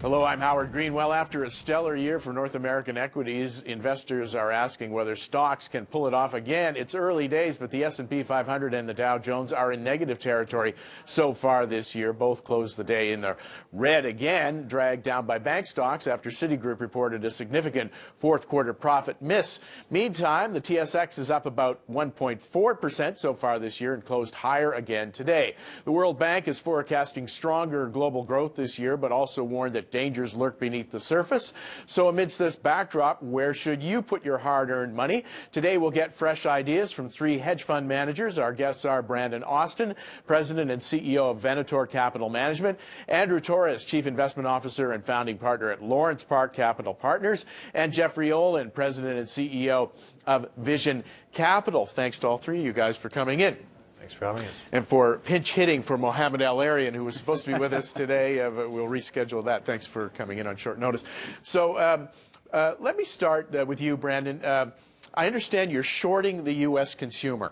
Hello, I'm Howard Green. Well, after a stellar year for North American equities, investors are asking whether stocks can pull it off again. It's early days, but the S&P 500 and the Dow Jones are in negative territory so far this year. Both closed the day in the red again, dragged down by bank stocks after Citigroup reported a significant fourth quarter profit miss. Meantime, the TSX is up about 1.4% so far this year and closed higher again today. The World Bank is forecasting stronger global growth this year, but also warned that dangers lurk beneath the surface. So amidst this backdrop, where should you put your hard-earned money? Today we'll get fresh ideas from three hedge fund managers. Our guests are Brandon Austin, President and CEO of Venator Capital Management, Andrew Torres, Chief Investment Officer and founding partner at Lawrence Park Capital Partners, and Jeffrey Olin, President and CEO of Vision Capital. Thanks to all three of you guys for coming in. Thanks for having us. And for pinch hitting for Mohammed Al-Arian, who was supposed to be with us today. We'll reschedule that. Thanks for coming in on short notice. So let me start with you, Brandon. I understand you're shorting the U.S. consumer.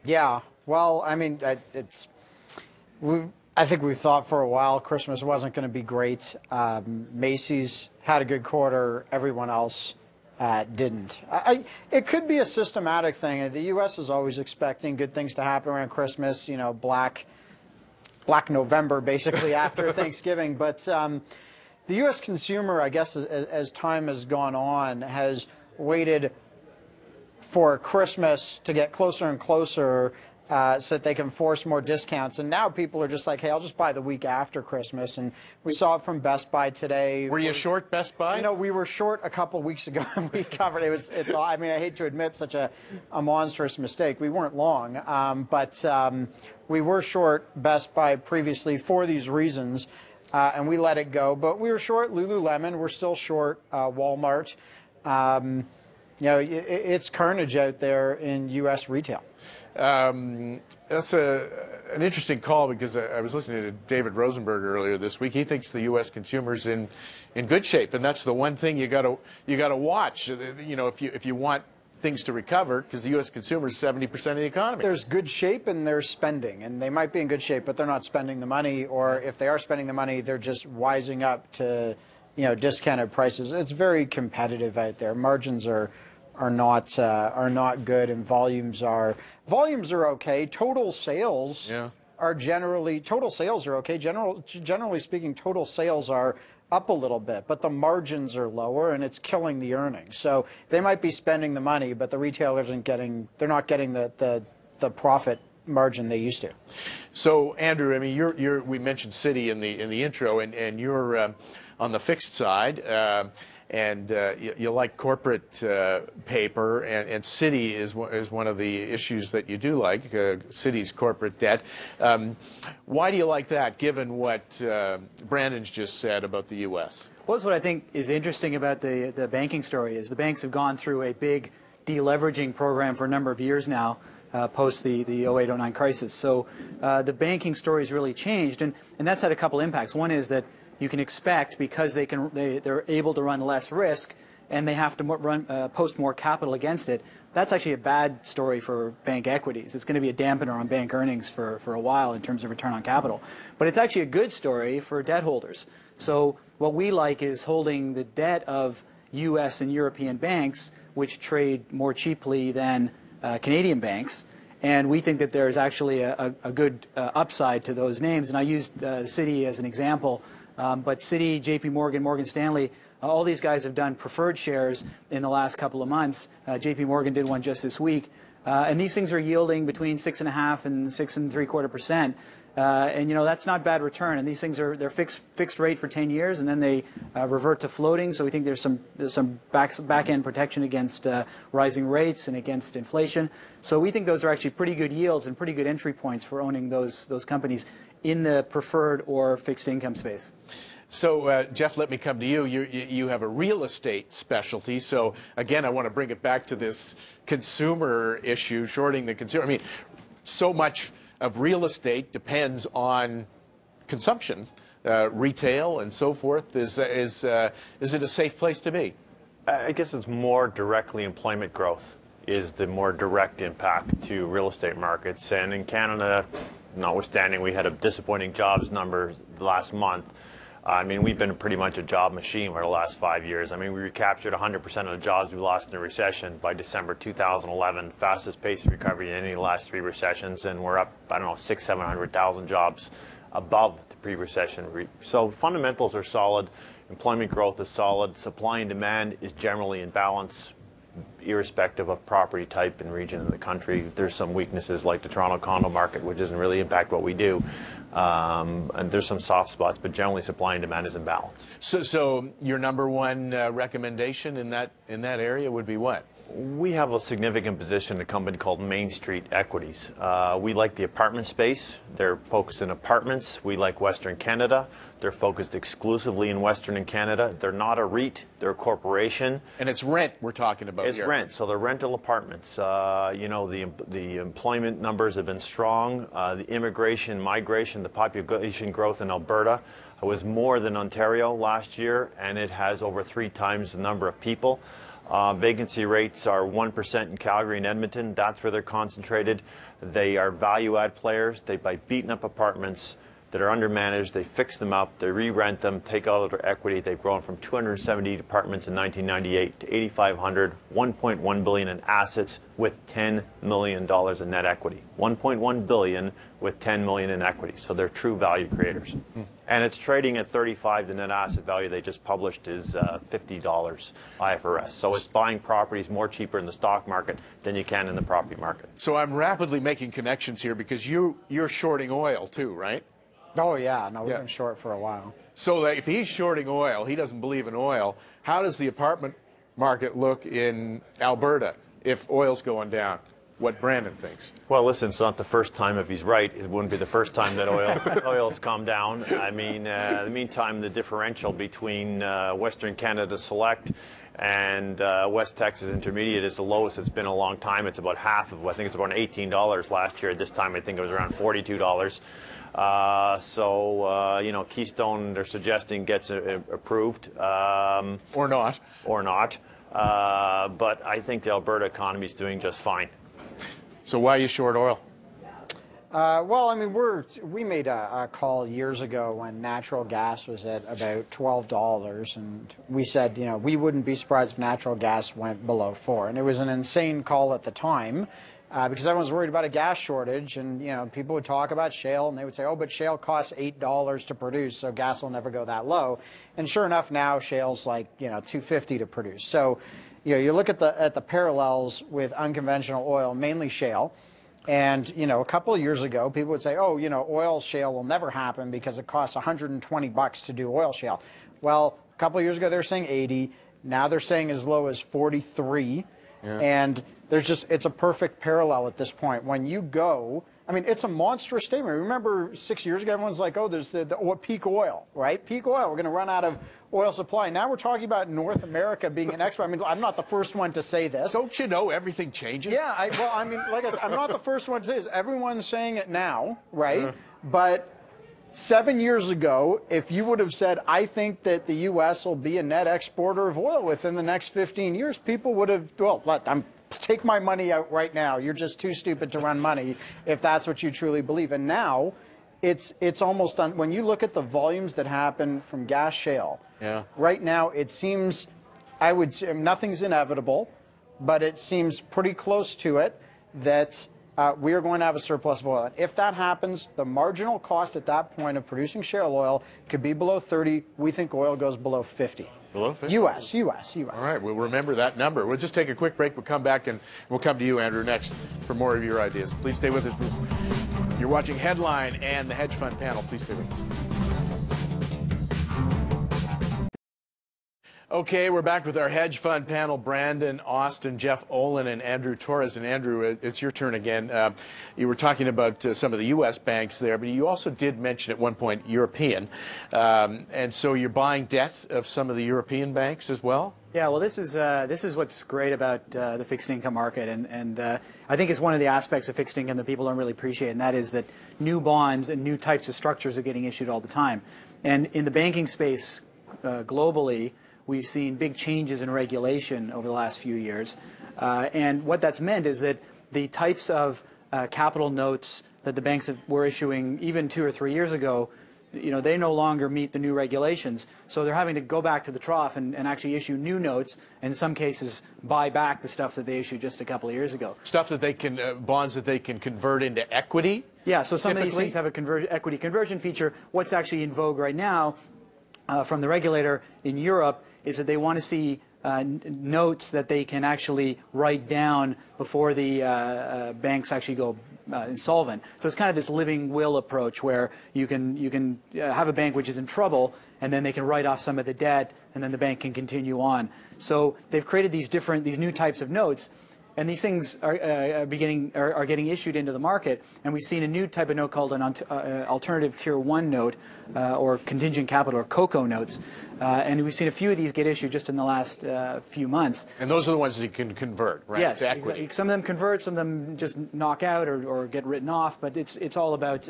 Yeah. Well, I mean, I think we thought for a while Christmas wasn't going to be great. Macy's had a good quarter. Everyone else didn't. It could be a systematic thing. The U.S. is always expecting good things to happen around Christmas, you know, Black November, basically, after Thanksgiving. But the U.S. consumer, I guess, as time has gone on, has waited for Christmas to get closer and closer so that they can force more discounts. And now people are just like, hey, I'll just buy the week after Christmas. And we saw it from Best Buy today. Were you short Best Buy? You know, we were short a couple weeks ago, and we covered it. It's I mean, I hate to admit such a monstrous mistake. We weren't long, but we were short Best Buy previously for these reasons, and we let it go. But we were short Lululemon. We're still short Walmart. You know, it's carnage out there in U.S. retail. That's an interesting call, because I was listening to David Rosenberg earlier this week. He thinks the U.S. consumer's in good shape, and that's the one thing you got to watch. You know, if you want things to recover, because the U.S. consumer is 70% of the economy. There's good shape and there's spending, and they might be in good shape, but they're not spending the money, or if they are spending the money, they're just wising up to, you know, discounted prices. It's very competitive out there. Margins are not good, and volumes are okay. Total sales are generally okay. Generally speaking, total sales are up a little bit, but the margins are lower, and it's killing the earnings. So they might be spending the money, but the retailers they're not getting the profit margin they used to. So Andrew, I mean, we mentioned Citi in the intro, and you're on the fixed side. And you like corporate paper, and Citi is one of the issues that you do like, Citi's corporate debt. Why do you like that, given what Brandon's just said about the U.S.? Well, that's what I think is interesting about the banking story, is the banks have gone through a big deleveraging program for a number of years now, post the 08-09 crisis. So the banking story has really changed, and that's had a couple impacts. One is that you can expect, because they're able to run less risk, and they have to post more capital against it. That's actually a bad story for bank equities. It's going to be a dampener on bank earnings for a while in terms of return on capital. But it's actually a good story for debt holders. So what we like is holding the debt of U.S. and European banks, which trade more cheaply than Canadian banks. And we think that there's actually a good upside to those names. And I used Citi as an example. But Citi, JP Morgan, Morgan Stanley, all these guys have done preferred shares in the last couple of months. JP Morgan did one just this week. And these things are yielding between 6.5% and 6.75%. And, you know, that's not bad return. And these things they're fixed rate for 10 years, and then they revert to floating. So we think there's some back-end protection against rising rates and against inflation. So we think those are actually pretty good yields and pretty good entry points for owning those companies in the preferred or fixed income space. So, Jeff, let me come to you. You have a real estate specialty. So, again, I want to bring it back to this consumer issue, shorting the consumer. I mean, so much of real estate depends on consumption, retail and so forth. Is it a safe place to be? I guess it's more directly employment growth is the more direct impact to real estate markets. And in Canada, notwithstanding we had a disappointing jobs number last month, I mean, we've been pretty much a job machine for the last 5 years. I mean, we recaptured 100% of the jobs we lost in the recession by December 2011, fastest pace of recovery in any of the last 3 recessions, and we're up, I don't know, 700,000 jobs above the pre-recession. So fundamentals are solid, employment growth is solid, supply and demand is generally in balance, irrespective of property type and region in the country. There's some weaknesses like the Toronto condo market, which doesn't really impact what we do. And there's some soft spots, but generally supply and demand is in balance. So your number one recommendation in that area would be what? We have a significant position in a company called Main Street Equities. We like the apartment space. They're focused in apartments. We like Western Canada. They're focused exclusively in Western and Canada. They're not a REIT. They're a corporation. And it's rent we're talking about It's here. rent, so they're rental apartments. You know, the employment numbers have been strong. The immigration, migration, the population growth in Alberta was more than Ontario last year, and it has over 3 times the number of people. Vacancy rates are 1% in Calgary and Edmonton. That's where they're concentrated. They are value-add players. They buy beaten-up apartments that are undermanaged. They fix them up. They re-rent them, take out their equity. They've grown from 270 apartments in 1998 to 8,500, $1.1 billion in assets with $10 million in net equity. $1.1 billion with $10 million in equity. So they're true value creators. And it's trading at 35. The net asset value they just published is $50 IFRS. So it's buying properties more cheaper in the stock market than you can in the property market. So I'm rapidly making connections here because you're shorting oil too, right? Oh, yeah. No, we've been short for a while. So that if he's shorting oil, he doesn't believe in oil. How does the apartment market look in Alberta if oil's going down? What Brandon thinks. Well, listen, it's not the first time. If he's right, it wouldn't be the first time that oil's come down. I mean, in the meantime, the differential between Western Canada Select and West Texas Intermediate is the lowest it's been in a long time. It's about half of, I think it's about $18 last year. At this time, I think it was around $42. You know, Keystone, they're suggesting gets approved. Or not. Or not. But I think the Alberta economy is doing just fine. So why are you short oil? Well, I mean, we made a call years ago when natural gas was at about $12, and we said, you know, we wouldn't be surprised if natural gas went below $4. And it was an insane call at the time because everyone was worried about a gas shortage, and you know, people would talk about shale, and they would say, oh, but shale costs $8 to produce, so gas will never go that low. And sure enough, now shale's like, you know, $2.50 to produce. So, you know, you look at the parallels with unconventional oil, mainly shale. And, you know, a couple of years ago, people would say, oh, you know, oil shale will never happen because it costs $120 to do oil shale. Well, a couple of years ago, they were saying 80. Now they're saying as low as 43. Yeah. And there's just, it's a perfect parallel at this point. When you go, I mean, it's a monstrous statement. Remember 6 years ago, everyone's like, oh, there's the peak oil, right? Peak oil, we're going to run out of oil supply. Now we're talking about North America being an export. I mean, I'm not the first one to say this. Don't you know everything changes? Yeah, well, I mean, like I said, I'm not the first one to say this. Everyone's saying it now, right? But 7 years ago, if you would have said, I think that the U.S. will be a net exporter of oil within the next 15 years, people would have, well, take my money out right now. You're just too stupid to run money if that's what you truly believe. And now it's almost done. When you look at the volumes that happen from gas shale, right now it seems, I would say, nothing's inevitable, but it seems pretty close to it that we are going to have a surplus of oil. And if that happens, the marginal cost at that point of producing shale oil could be below 30. We think oil goes below 50. Below 50? U.S. All right, we'll remember that number. We'll just take a quick break. We'll come back and we'll come to you, Andrew, next for more of your ideas. Please stay with us. You're watching Headline and the Hedge Fund panel. Please stay with us. Okay, we're back with our hedge fund panel, Brandon, Austin, Jeff Olin, and Andrew Torres. And Andrew, it's your turn again. You were talking about some of the U.S. banks there, but you also did mention at one point European. And so you're buying debt of some of the European banks as well? Yeah, well, this is what's great about the fixed income market, and I think it's one of the aspects of fixed income that people don't really appreciate, and that is that new bonds and new types of structures are getting issued all the time. And in the banking space globally, we've seen big changes in regulation over the last few years. And what that's meant is that the types of capital notes that the banks were issuing even 2 or 3 years ago they no longer meet the new regulations, so they're having to go back to the trough and actually issue new notes, and in some cases buy back the stuff that they issued just a couple of years ago. Stuff that they can, bonds that they can convert into equity? Yeah, so some typically? of these things have a equity conversion feature. What's actually in vogue right now from the regulator in Europe is that they want to see notes that they can actually write down before the banks actually go insolvent. So it's kind of this living will approach where you can have a bank which is in trouble, and then they can write off some of the debt, and then the bank can continue on. So they've created these new types of notes, and these things are getting issued into the market. And we've seen a new type of note called an alternative tier 1 note, or contingent capital, or COCO notes. And we've seen a few of these get issued just in the last few months. And those are the ones that you can convert, right? Yes, to equity. exactly. Some of them convert, some of them just knock out or get written off. But it's all about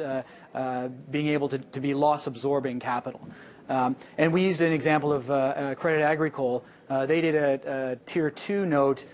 being able to be loss-absorbing capital. And we used an example of Credit Agricole. They did a tier 2 note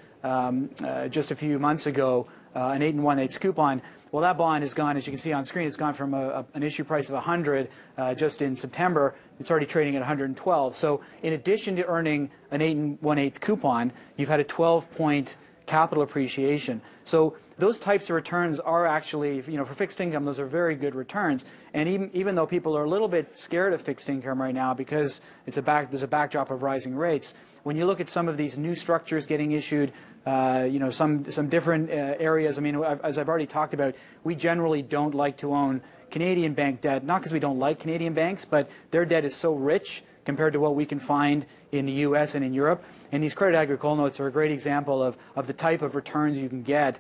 just a few months ago, an 8 1/8 coupon. Well, that bond has gone, as you can see on screen, it's gone from an issue price of 100 just in September. It's already trading at 112. So in addition to earning an 8 1/8 coupon, you've had a 12-point capital appreciation. So those types of returns are actually, for fixed income, those are very good returns. And even though people are a little bit scared of fixed income right now because there's a backdrop of rising rates, when you look at some of these new structures getting issued, some different areas. I mean, as I've already talked about, we generally don't like to own Canadian bank debt, not because we don't like Canadian banks, but their debt is so rich compared to what we can find in the U.S. and in Europe. And these Credit Agricole notes are a great example of the type of returns you can get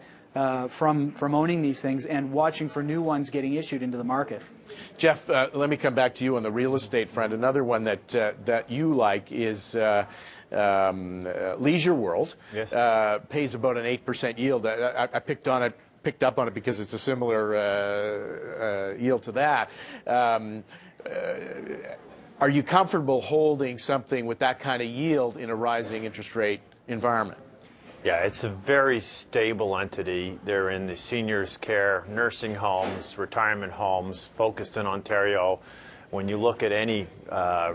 from owning these things and watching for new ones getting issued into the market. Jeff, let me come back to you on the real estate front. Another one that you like is Leisure World. Yes. Pays about an 8% yield. I picked up on it because it's a similar yield to that. Are you comfortable holding something with that kind of yield in a rising interest rate environment? Yeah, it's a very stable entity. They're in the seniors care, nursing homes, retirement homes, focused in Ontario. When you look at any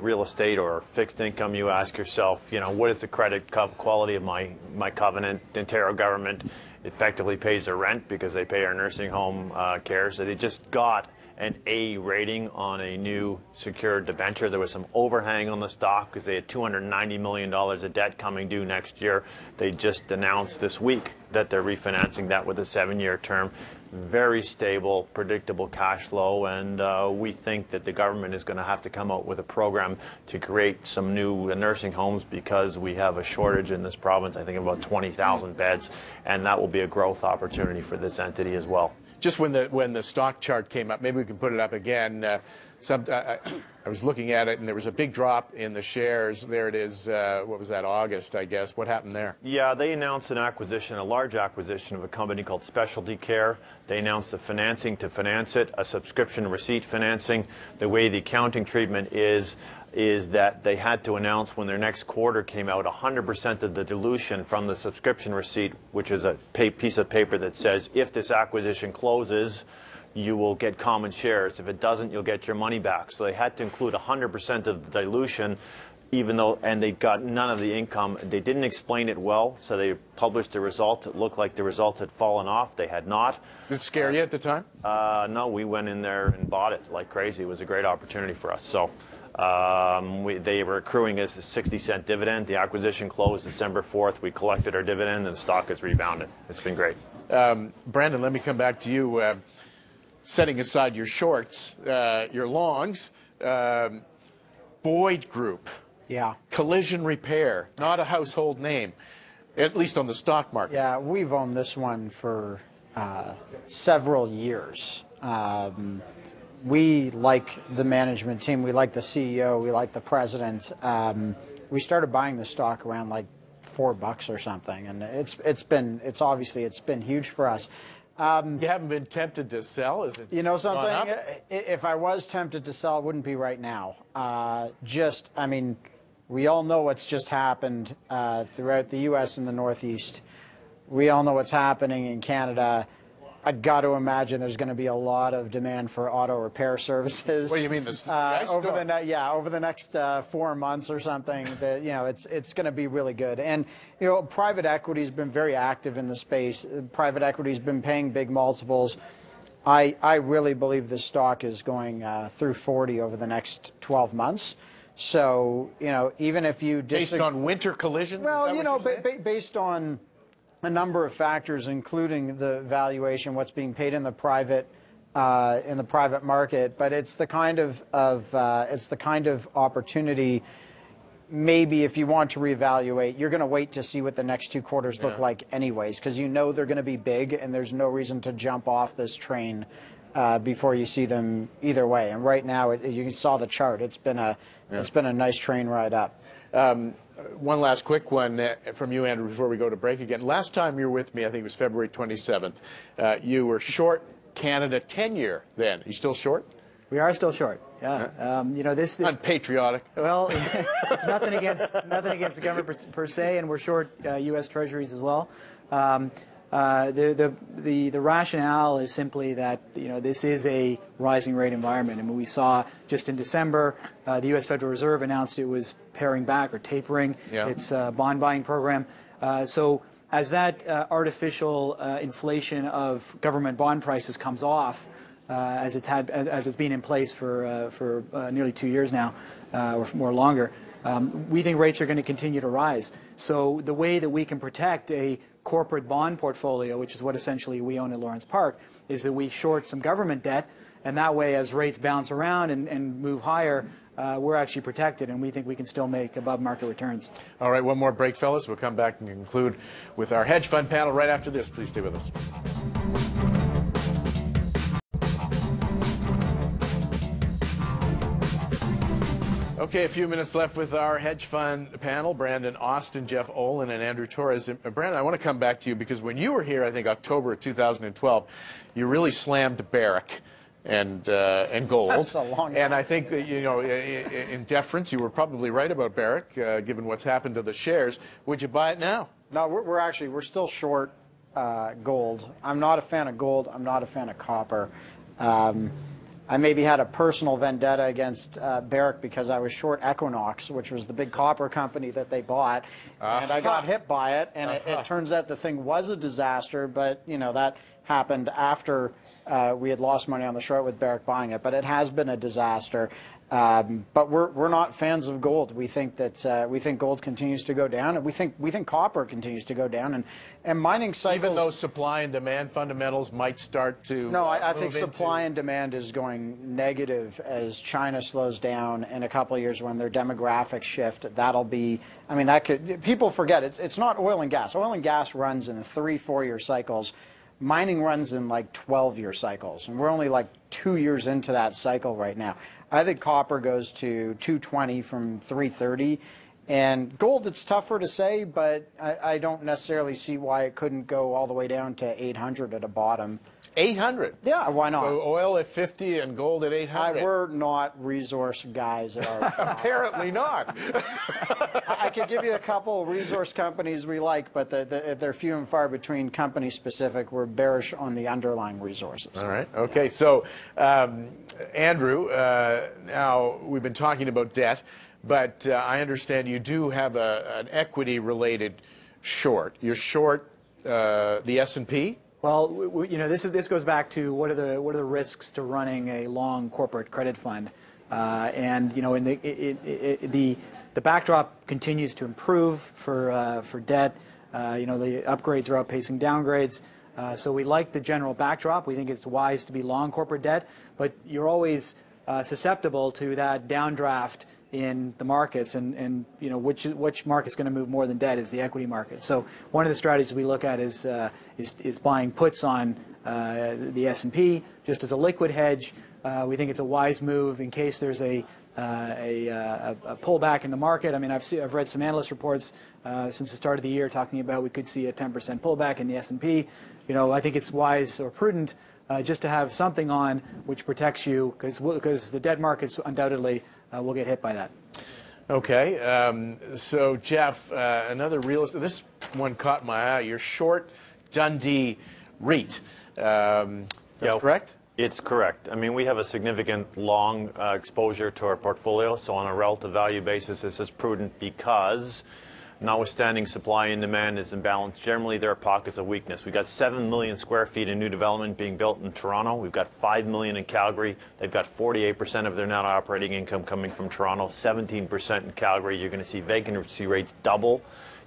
real estate or fixed income, you ask yourself, what is the credit quality of my covenant? The Ontario government effectively pays their rent because they pay our nursing home care. So they just got an A rating on a new secured debenture. There was some overhang on the stock because they had $290 million of debt coming due next year. They just announced this week that they're refinancing that with a 7-year term. Very stable, predictable cash flow, and we think that the government is going to have to come out with a program to create some new nursing homes because we have a shortage in this province, I think about 20,000 beds, and that will be a growth opportunity for this entity as well. Just when the stock chart came up, maybe we can put it up again. I was looking at it, and there was a big drop in the shares. There it is. What was that, August, I guess? What happened there? Yeah, they announced an acquisition, a large acquisition of a company called Specialty Care. They announced the financing to finance it, a subscription receipt financing. The way the accounting treatment is that they had to announce when their next quarter came out 100% of the dilution from the subscription receipt, which is a piece of paper that says if this acquisition closes, you will get common shares. If it doesn't, you'll get your money back. So they had to include 100% of the dilution, and they got none of the income. They didn't explain it well, so they published the results. It looked like the results had fallen off. They had not. Did it scare you at the time? No, we went in there and bought it like crazy. It was a great opportunity for us. So they were accruing us a 60-cent dividend. The acquisition closed December 4th. We collected our dividend, and the stock has rebounded. It's been great. Brandon, let me come back to you. Setting aside your shorts, your longs, Boyd Group. Yeah. Collision repair, not a household name, at least on the stock market. Yeah, we've owned this one for several years. We like the management team, we like the CEO, we like the president. We started buying the stock around like $4 or something, and it's been huge for us. You haven't been tempted to sell? Is it? You know something? Gone up? If I was tempted to sell, it wouldn't be right now. We all know what's just happened throughout the U.S. and the Northeast. We all know what's happening in Canada. I got to imagine there's going to be a lot of demand for auto repair services. What do you mean, over the next 4 months or something? It's going to be really good. And private equity's been very active in the space. Private equity's been paying big multiples. I really believe this stock is going through 40 over the next 12 months. So even if you based on winter collisions. Well, based on a number of factors, including the valuation, what's being paid in the private market, but it's the kind of opportunity. Maybe if you want to reevaluate, you're going to wait to see what the next 2 quarters look like, anyways, because they're going to be big, and there's no reason to jump off this train before you see them either way. And right now, you saw the chart. It's been a nice train ride up. One last quick one from you, Andrew, before we go to break again. Last time you were with me, I think it was February 27th, you were short Canada 10-year then. Are you still short? We are still short. Yeah. This unpatriotic. Well, it's nothing against the government per se, and we're short U.S. Treasuries as well. The rationale is simply that this is a rising rate environment. I mean, we saw just in December the U.S. Federal Reserve announced it was paring back or tapering its bond buying program. So as that artificial inflation of government bond prices comes off, as it's been in place for nearly 2 years now, or more longer, we think rates are going to continue to rise. So the way that we can protect a corporate bond portfolio, which is what essentially we own at Lawrence Park, is that we short some government debt, and that way as rates bounce around and move higher, we're actually protected, and we think we can still make above market returns. All right, one more break, fellas. We'll come back and conclude with our hedge fund panel right after this. Please stay with us. Okay, a few minutes left with our hedge fund panel. Brandon Austin, Jeff Olin, and Andrew Torres. Brandon, I want to come back to you because when you were here, I think October of 2012, you really slammed Barrick and gold. That's a long time. And I think that, in deference, you were probably right about Barrick, given what's happened to the shares. Would you buy it now? No, we're still short gold. I'm not a fan of gold. I'm not a fan of copper. I maybe had a personal vendetta against Barrick because I was short Equinox, which was the big copper company that they bought, and I got hit by it, and it turns out the thing was a disaster, but that happened after we had lost money on the short with Barrick buying it, but it has been a disaster. But we're not fans of gold. We think that we think gold continues to go down, and we think copper continues to go down, and mining cycles. Even though supply and demand fundamentals might start to I think supply and demand is going negative as China slows down in a couple of years when their demographics shift. That'll be. I mean, people forget it's not oil and gas. Oil and gas runs in 3-4 year cycles. Mining runs in like 12-year cycles, and we're only like 2 years into that cycle right now. I think copper goes to 220 from 330, and gold, it's tougher to say, but I don't necessarily see why it couldn't go all the way down to 800 at a bottom. 800? Yeah, why not? So oil at 50 and gold at 800? We're not resource guys at our Apparently not. I could give you a couple resource companies we like, but they're few and far between company specific. We're bearish on the underlying resources. All right. Okay. So, Andrew, now we've been talking about debt, but I understand you do have an equity-related short. You're short the S&P? Well, this goes back to what are the risks to running a long corporate credit fund, and the backdrop continues to improve for debt. The upgrades are outpacing downgrades, so we like the general backdrop. We think it's wise to be long corporate debt, but you're always susceptible to that downdraft in the markets, and which market's going to move more than debt is the equity market. So one of the strategies we look at is buying puts on the S&P just as a liquid hedge. We think it's a wise move in case there's a pullback in the market. I mean, I've read some analyst reports since the start of the year talking about we could see a 10% pullback in the S&P. I think it's wise or prudent just to have something on which protects you, because the debt markets undoubtedly will get hit by that. Okay. So, Jeff, another real estate. This one caught my eye. You're short Dundee REIT. That's correct? It's correct. I mean, we have a significant long exposure to our portfolio, so on a relative value basis, this is prudent because notwithstanding supply and demand is imbalanced, generally there are pockets of weakness. We've got 7 million square feet of new development being built in Toronto. We've got 5 million in Calgary. They've got 48% of their net operating income coming from Toronto, 17% in Calgary. You're going to see vacancy rates double.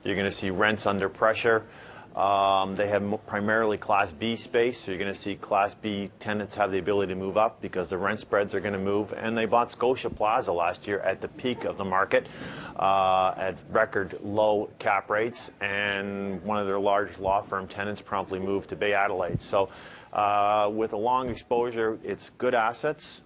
You're going to see rents under pressure. They have primarily Class B space, so you're going to see Class B tenants have the ability to move up because the rent spreads are going to move. And they bought Scotia Plaza last year at the peak of the market at record low cap rates, and one of their large law firm tenants promptly moved to Bay Adelaide. So with a long exposure, it's good assets,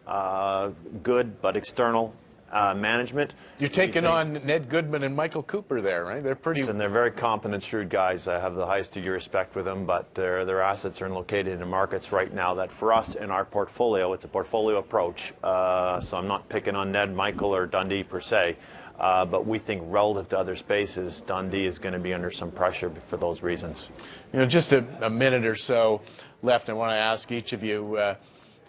good but external management. You're taking on Ned Goodman and Michael Cooper there, right? They're pretty... And they're very competent, shrewd guys. I have the highest degree of respect for them, but their assets are located in markets right now that for us in our portfolio, it's a portfolio approach. So I'm not picking on Ned, Michael, or Dundee per se, but we think relative to other spaces, Dundee is going to be under some pressure for those reasons. You know, just a minute or so left. I want to ask each of you,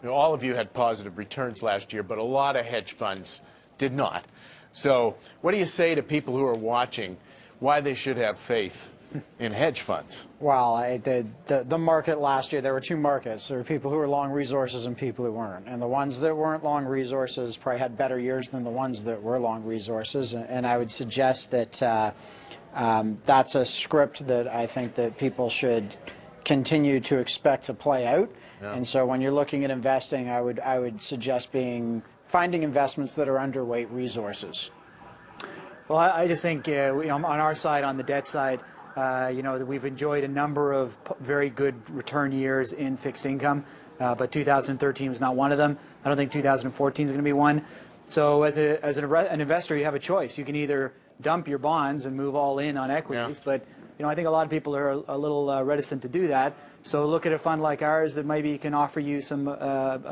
all of you had positive returns last year, but a lot of hedge funds did not. So what do you say to people who are watching why they should have faith in hedge funds? Well, the market last year, there were two markets. There were people who were long resources and people who weren't. And the ones that weren't long resources probably had better years than the ones that were long resources. And I would suggest that that's a script that I think that people should continue to expect to play out. Yeah. And so when you're looking at investing, I would suggest finding investments that are underweight resources. Well, I just think on our side, on the debt side, that we've enjoyed a number of very good return years in fixed income, but 2013 was not one of them. I don't think 2014 is going to be one. So as an investor, you have a choice. You can either dump your bonds and move all in on equities, but I think a lot of people are a little reticent to do that. So look at a fund like ours that maybe can offer you some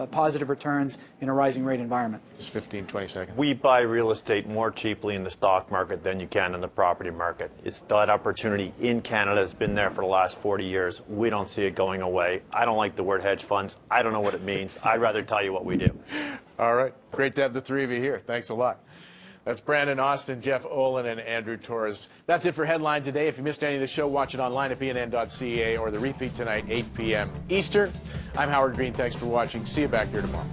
positive returns in a rising rate environment. Just 15, 20 seconds. We buy real estate more cheaply in the stock market than you can in the property market. It's that opportunity in Canada has been there for the last 40 years. We don't see it going away. I don't like the word hedge funds. I don't know what it means. I'd rather tell you what we do. All right. Great to have the three of you here. Thanks a lot. That's Brandon Austin, Jeff Olin, and Andrew Torres. That's it for Headline today. If you missed any of the show, watch it online at bnn.ca or the repeat tonight, 8 p.m. Eastern. I'm Howard Green. Thanks for watching. See you back here tomorrow.